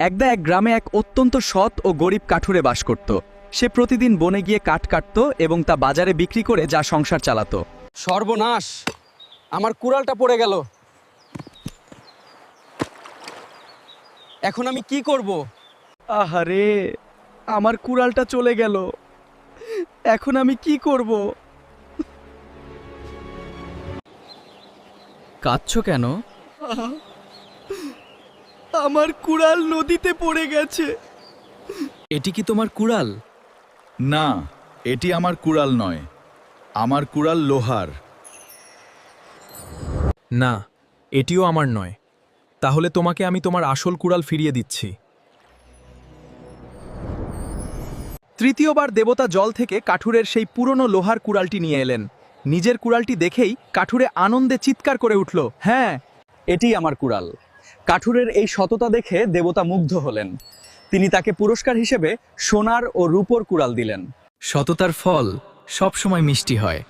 একদা এক গ্রামে এক অত্যন্ত সৎ ও গরিব কাঠুরে বাস করত। সে প্রতিদিন বনে গিয়ে কাঠ কাটত এবং তা বাজারে বিক্রি করে যা সংসার চালাতো। সর্বনাশ, আমার কুড়ালটা পড়ে গেল। এখন আমি কি করব? আহারে, আমার কুড়ালটা চলে গেল। এখন আমি কি করব? কাঁদছো কেন? আমার কুড়াল নদীতে পড়ে গেছে। এটি কি তোমার কুড়াল? না, এটি আমার কুড়াল নয়। আমার কুড়াল লোহার। না, এটিও আমার নয়। তাহলে তোমাকে আমি তোমার আসল কুড়াল ফিরিয়ে দিচ্ছি। তৃতীয়বার দেবতা জল থেকে কাঠুরের সেই পুরনো লোহার কুড়ালটি নিয়ে এলেন। নিজের কুড়ালটি দেখেই কাঠুরে আনন্দে চিৎকার করে উঠল, হ্যাঁ, এটিই আমার কুড়াল। কাঠুরের এই সততা দেখে দেবতা মুগ্ধ হলেন। তিনি তাকে পুরস্কার হিসেবে সোনার ও রূপোর কুড়াল দিলেন। সততার ফল সবসময় মিষ্টি হয়।